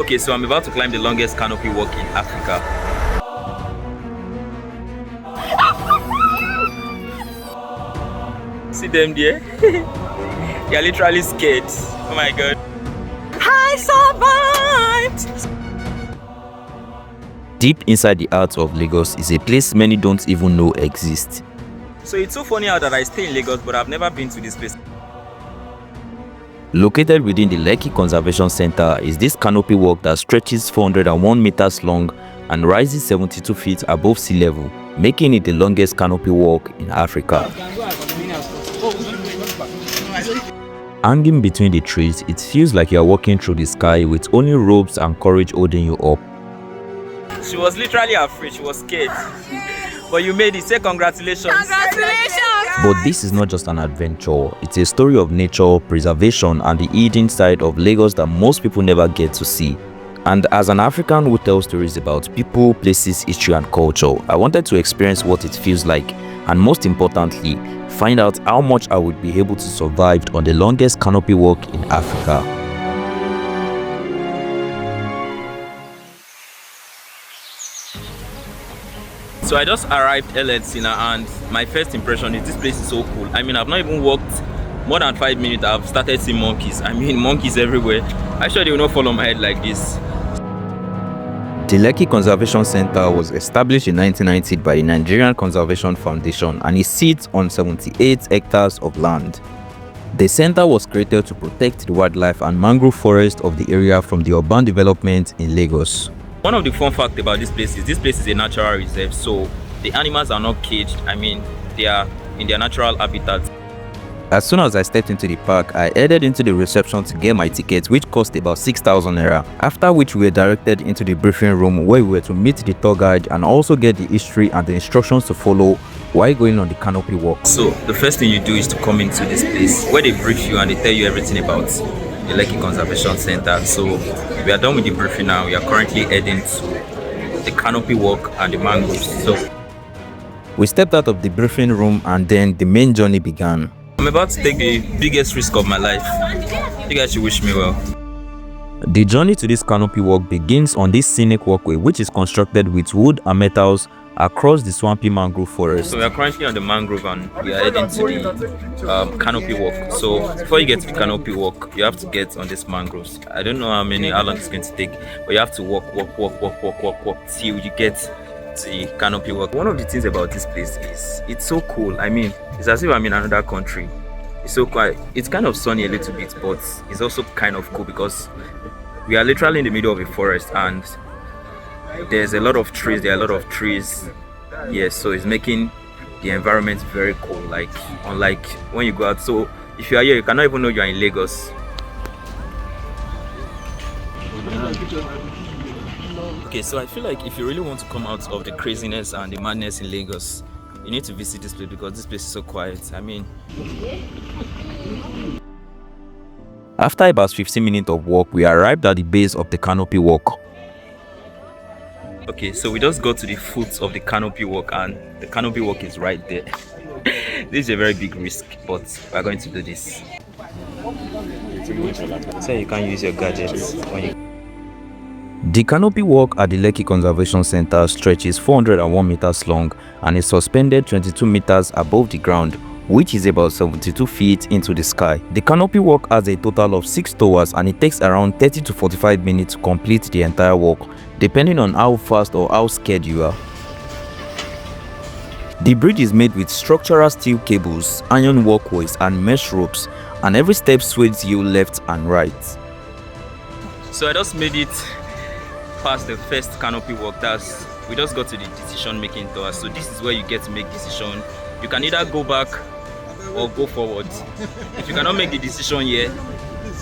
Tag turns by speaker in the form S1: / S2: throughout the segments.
S1: Okay, so I'm about to climb the longest canopy walk in Africa. See them there? They're literally scared. Oh my god. I survived! Deep inside the heart of Lagos is a place many don't even know exists. So it's so funny how that I stay in Lagos, but I've never been to this place. Located within the Lekki Conservation Centre is this canopy walk that stretches 401 meters long and rises 72 feet above sea level, making it the longest canopy walk in Africa. Hanging between the trees, it feels like you are walking through the sky with only ropes and courage holding you up. She was literally afraid, she was scared. But you made it, say congratulations.
S2: Congratulations!
S1: But this is not just an adventure, it's a story of nature, preservation and the hidden side of Lagos that most people never get to see. And as an African who tells stories about people, places, history and culture, I wanted to experience what it feels like and most importantly, find out how much I would be able to survive on the longest canopy walk in Africa. So I just arrived Sina and my first impression is this place is so cool. I mean, I've not even walked more than 5 minutes. I've started seeing monkeys. I mean, monkeys everywhere. I'm sure they will not fall on my head like this. The Lekki Conservation Centre was established in 1990 by the Nigerian Conservation Foundation and it sits on 78 hectares of land. The centre was created to protect the wildlife and mangrove forest of the area from the urban development in Lagos. One of the fun facts about this place is a natural reserve, so the animals are not caged. I mean, they are in their natural habitat. As soon as I stepped into the park, I headed into the reception to get my ticket, which cost about 6,000 naira. After which we were directed into the briefing room where we were to meet the tour guide and also get the history and the instructions to follow while going on the canopy walk. So the first thing you do is to come into this place where they brief you and they tell you everything about the Lekki Conservation Centre. So we are done with the briefing now. We are currently heading to the canopy walk and the mangroves. So we stepped out of the briefing room and then the main journey began. I'm about to take the biggest risk of my life. You guys should wish me well. The journey to this canopy walk begins on this scenic walkway which is constructed with wood and metals across the swampy mangrove forest. So we are currently on the mangrove and we are heading to the canopy walk. So before you get to the canopy walk, you have to get on this mangroves. I don't know how long it's going to take, but you have to walk till you get to the canopy walk. One of the things about this place is it's so cool. I mean, it's as if I'm in another country. It's so quiet. It's kind of sunny a little bit, but it's also kind of cool because we are literally in the middle of a forest and there's a lot of trees. There are a lot of trees. Yes, so it's making the environment very cool, like unlike when you go out. So if you are here, you cannot even know you are in Lagos. Okay, so I feel like if you really want to come out of the craziness and the madness in Lagos, you need to visit this place because this place is so quiet. I mean, after about 15 minutes of walk, we arrived at the base of the canopy walk. Okay, so we just got to the foot of the canopy walk and the canopy walk is right there. This is a very big risk, but we're going to do this. So you can't use your gadgets when you... The canopy walk at the Lekki Conservation Centre stretches 401 meters long and is suspended 22 meters above the ground, which is about 72 feet into the sky. The canopy walk has a total of 6 towers and it takes around 30 to 45 minutes to complete the entire walk, depending on how fast or how scared you are. The bridge is made with structural steel cables, iron walkways and mesh ropes, and every step sways you left and right. So I just made it past the first canopy walk. We just got to the decision making tower. So this is where you get to make decision. You can either go back or go forward. If you cannot make the decision here,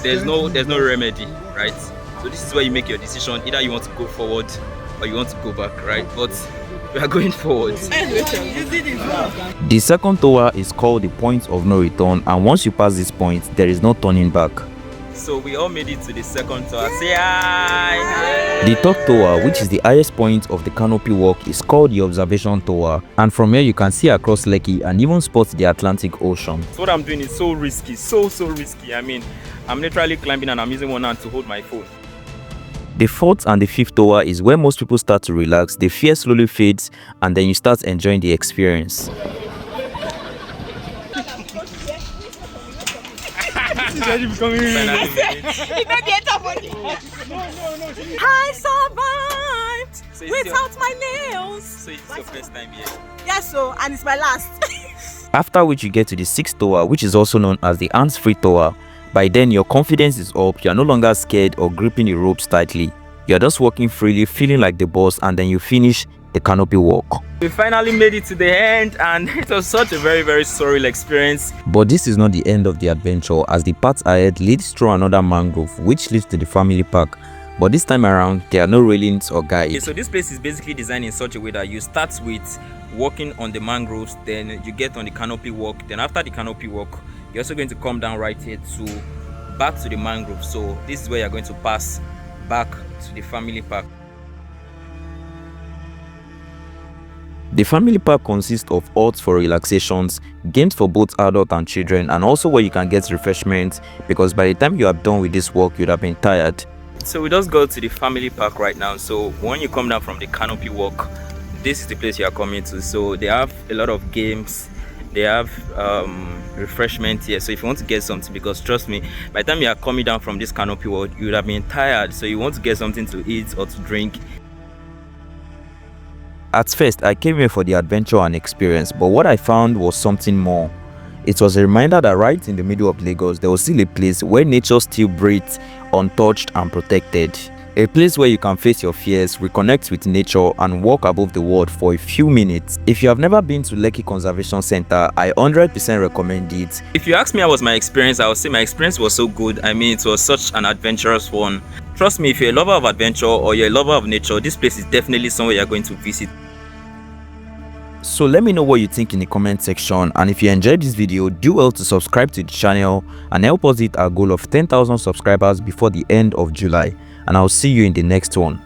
S1: there's no remedy, right? So this is where you make your decision. Either you want to go forward or you want to go back, right? But we are going forward. The second tower is called the point of no return, and once you pass this point, there is no turning back. So we all made it to the second tower. Say hi! The third tower, which is the highest point of the canopy walk, is called the observation tower, and from here you can see across Lekki and even spot the Atlantic Ocean. So what I'm doing is so risky, so risky. I mean, I'm literally climbing and I'm using one hand to hold my phone.
S2: The fourth and the fifth tower is where most people start to relax, the fear slowly fades, and then you start enjoying the experience.
S3: I survived without my nails.
S1: So it's your first time here?
S3: Yes, so, and it's my last.
S2: After which you get to the sixth tower, which is also known as the hands-free tower. By then your confidence is up, you are no longer scared or gripping the ropes tightly. You are just walking freely, feeling like the boss, and then you finish the canopy walk.
S1: We finally made it to the end, and it was such a very surreal experience.
S2: But this is not the end of the adventure, as the path ahead leads through another mangrove which leads to the family park. But this time around there are no railings or guides.
S1: Okay, so this place is basically designed in such a way that you start with walking on the mangroves, then you get on the canopy walk, then after the canopy walk you're also going to come down right here to back to the mangrove. So this is where you're going to pass back to the family park.
S2: The family park consists of huts for relaxations, games for both adults and children, and also where you can get refreshments, because by the time you are done with this walk you'd have been tired.
S1: So we just go to the family park right now. So when you come down from the canopy walk, this is the place you are coming to. So they have a lot of games, they have refreshment here, so if you want to get something, because trust me, by the time you are coming down from this canopy walk you would have been tired, so you want to get something to eat or to drink.
S2: At first I came here for the adventure and experience, but what I found was something more. It was a reminder that right in the middle of Lagos there was still a place where nature still breathes untouched and protected. A place where you can face your fears, reconnect with nature, and walk above the world for a few minutes. If you have never been to Lekki Conservation Centre, I 100% recommend it.
S1: If you ask me how was my experience, I would say my experience was so good. I mean, it was such an adventurous one. Trust me, if you're a lover of adventure or you're a lover of nature, this place is definitely somewhere you're going to visit.
S2: So let me know what you think in the comment section, and if you enjoyed this video, do well to subscribe to the channel and help us hit our goal of 10,000 subscribers before the end of July. And I'll see you in the next one.